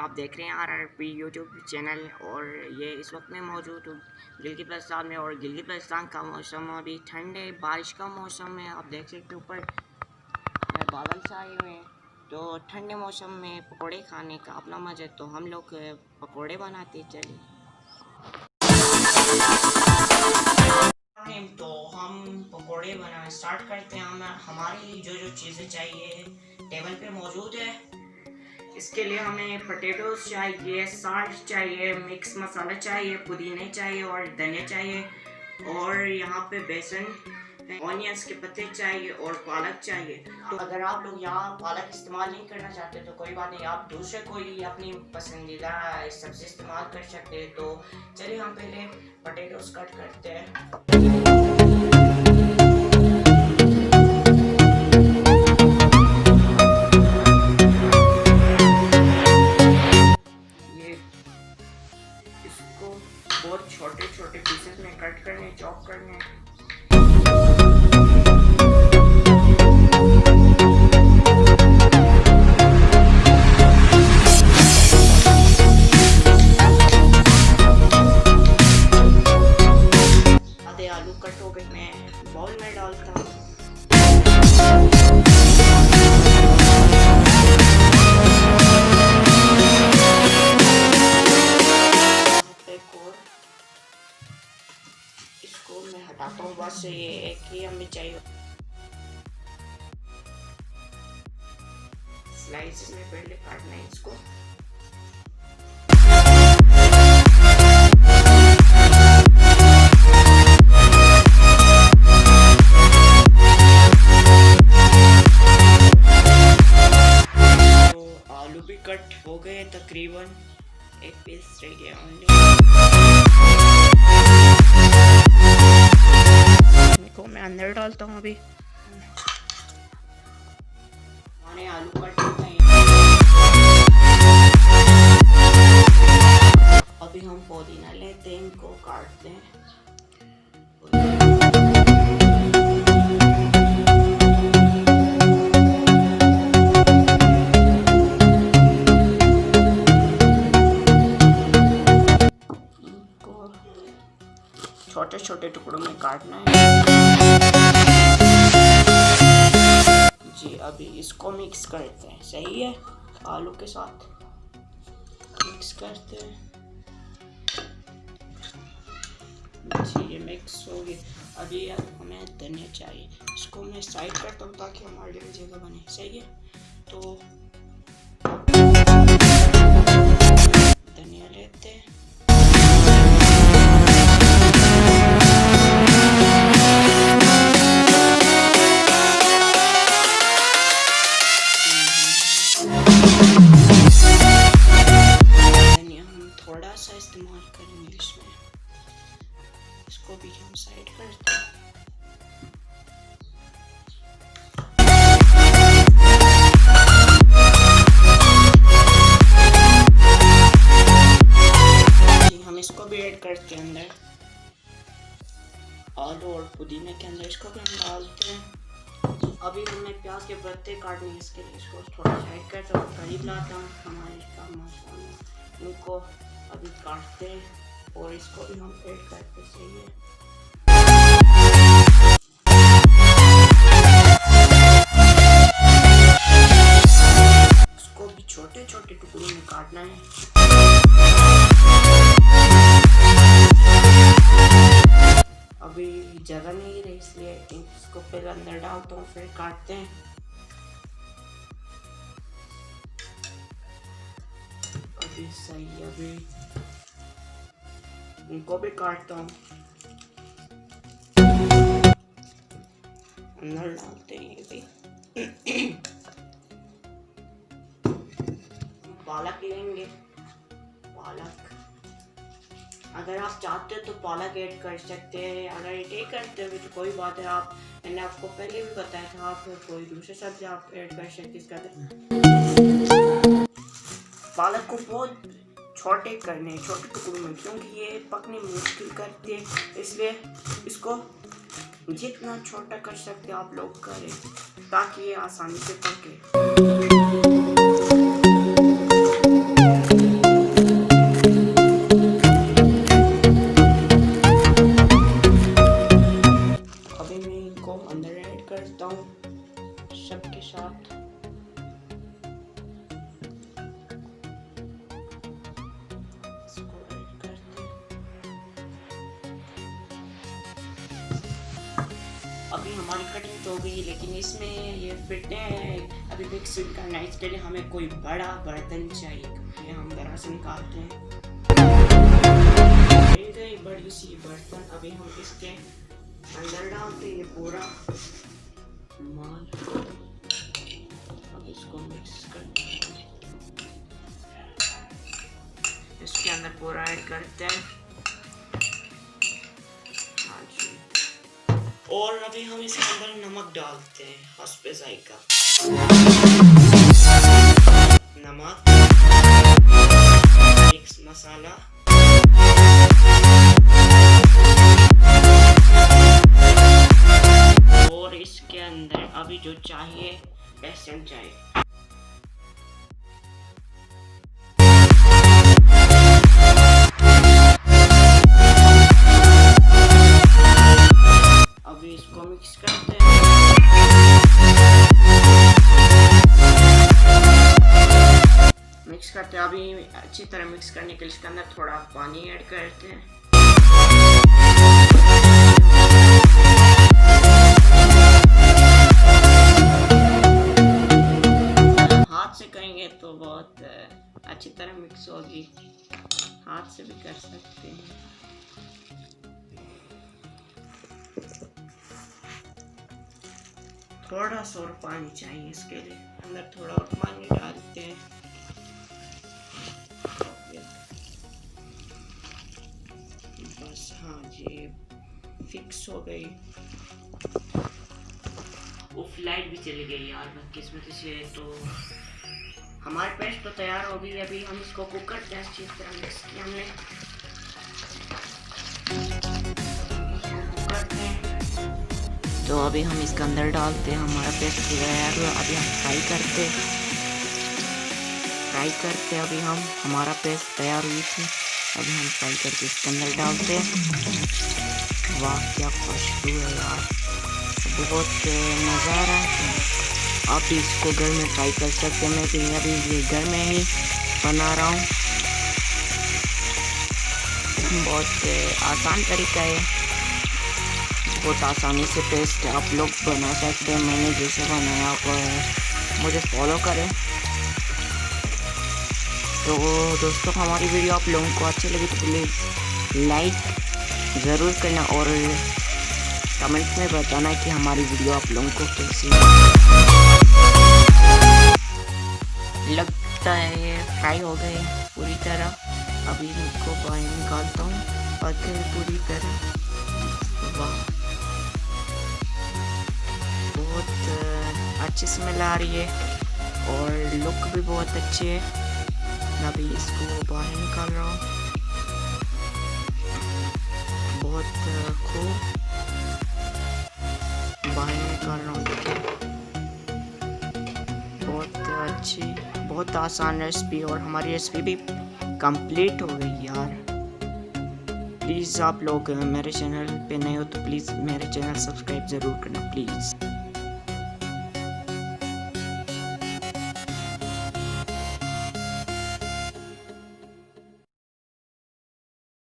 आप देख रहे हैं RRP यूट्यूब चैनल और ये इस वक्त मैं मौजूद हूँ गिलगित बल्तिस्तान में। और गिलगित बल्तिस्तान का मौसम अभी ठंड है, बारिश का मौसम है। आप देख सकते हैं ऊपर बादल छाए हुए हैं। तो ठंडे मौसम में पकोड़े खाने का अपना मजा है, तो हम लोग पकोड़े बनाते चलिए। तो हम पकोड़े बनाना स्टार्ट करते हैं। हमारे लिए जो जो चीज़ें चाहिए टेबल पे मौजूद है। इसके लिए हमें पोटैटोस चाहिए, साल्ट चाहिए, मिक्स मसाला चाहिए, पुदीने चाहिए और धनिया चाहिए, और यहाँ पे बेसन, ऑनियंस के पत्ते चाहिए और पालक चाहिए। तो अगर आप लोग यहाँ पालक इस्तेमाल नहीं करना चाहते तो कोई बात नहीं, आप दूसरे कोई अपनी पसंदीदा सब्जी इस्तेमाल कर सकते हैं। तो चलिए हम पहले पोटैटोस कट करते हैं। इसको बहुत छोटे छोटे पीसेस में कट करने, चॉप करने। आधे आलू कट हो गए, मैं बाउल में डालता हूँ। इसको मैं हटाता हूँ, बस ये एक ही हमें चाहिए। स्लाइसेस में पहले काटना है इसको। तो आलू भी कट हो गए, तकरीबन एक पीस रह गया ओनली। को मैं अंदर डालता हूँ। अभी हमारे आलू कट हो गए। अभी हम पुदीना लेते हैं, इनको काटते हैं। इनको छोटे छोटे टुकड़ों में काटना है जी। अभी इसको मिक्स करते हैं, सही है, आलू के साथ मिक्स करते हैं जी। ये मिक्स हो गया। अभी हमें धनिया चाहिए, इसको मैं साइड करता हूँ ताकि हमारे लिए जगह बने, सही है। तो धनिया लेते हैं। इस्तेमाल करेंगे इसमें, इसको भी हम साइड करते हैं। हम इसको भी ऐड करते हैं अंदर, आलू और पुदीने के अंदर इसको भी हम डालते हैं। अभी हमें प्याज के पत्ते काटने, इसके लिए इसको थोड़ा साइड करता हूँ, करीब लाता हूँ। हमारे का मसाला इनको अभी काटते हैं और इसको भी हम ऐड करते, सही है। इसको भी छोटे छोटे टुकड़ों में काटना है। अभी जगह नहीं रही इसलिए इसको पहले अंदर डालता हूँ, फिर काटते हैं। अभी सही है, अभी इनको भी काटता हूँ, अंदर डालते हैं। ये भी पालक लेंगे। पालक अगर आप चाहते हो तो पालक ऐड कर सकते हैं, अगर ऐड करते हो तो कोई बात है। आप, मैंने आपको पहले भी बताया था, आप कोई दूसरे सब्जी आप ऐड कर सकते। इसका पालक को बहुत छोटे करने, छोटे टुकड़ों में, क्योंकि ये पकने मुश्किल करती है, इसलिए इसको जितना छोटा कर सकते आप लोग करें ताकि ये आसानी से पके। इसको अंदर ऐड करता हूँ सबके साथ। इसको ऐड करते हैं। अभी हमारी कटिंग तो हो गई, लेकिन इसमें ये फिट है। अभी मिक्स करना है, इसके लिए हमें कोई बड़ा बर्तन चाहिए। ये हम घर से निकालते हैं। मिल गई बड़ी सी बर्तन। अभी हम इसके अंदर डालते हैं ये पूरा माल। अब इसको मिक्स करते हैं, इसके अंदर पूरा ऐड करते हैं। हाँ जी। और अभी हम इसके अंदर नमक डालते हैं, हस्बे जायका नमक, मिक्स मसाला, और इसके अंदर अभी जो चाहिए बेसन चाहिए। अभी इसको मिक्स करते हैं। मिक्स करते हैं। अभी अच्छी तरह मिक्स करने के लिए इसके अंदर थोड़ा पानी ऐड करते हैं। हाथ से करेंगे तो बहुत अच्छी तरह मिक्स होगी, हाथ से भी कर सकते हैं। थोड़ा सा और पानी चाहिए इसके लिए, अंदर थोड़ा और पानी डालते हैं। बस हाँ जी, फिक्स हो गई। उफ, लाइट भी चली गई यार बदकिस्मती से। तो हमारी पेस्ट तो तैयार हो गई। अभी हम इसको कुकर से अच्छी तरह मिक्स किया हमने। तो अभी हम इसके अंदर डालते हैं। हमारा पेस्ट तैयार हुआ। अभी हम फ्राई करते अभी हम हमारा पेस्ट तैयार हुई थी। अभी हम फ्राई करके इसके अंदर डालते हैं। वाह क्या खुशबू है यार, बहुत मज़ा आ रहा है। आप भी इसको घर में ट्राई कर सकते हैं। मैं भी अभी ये घर में ही बना रहा हूँ। बहुत आसान तरीका है, बहुत आसानी से पेस्ट आप लोग बना सकते हैं। मैंने जैसे बनाया आप मुझे फॉलो करें। तो दोस्तों, हमारी वीडियो आप लोगों को अच्छी लगी तो प्लीज़ लाइक ज़रूर करना और कमेंट में बताना कि हमारी वीडियो आप लोगों को कैसी लगता है। ये फ्राई हो गए पूरी तरह। अभी इनको बाहर निकालता हूँ और फिर पूरी तरह। वाह, बहुत अच्छी स्मेल आ रही है और लुक भी बहुत अच्छी है। मैं अभी इसको बाहर निकाल रहा हूँ। बहुत खूब बाहर निकाल रहा हूँ। बहुत अच्छी, बहुत आसान रेसिपी और हमारी रेसिपी भी कंप्लीट हो गई यार। प्लीज़ आप लोग मेरे चैनल पे नए हो तो प्लीज़ मेरे चैनल सब्सक्राइब ज़रूर करना प्लीज़।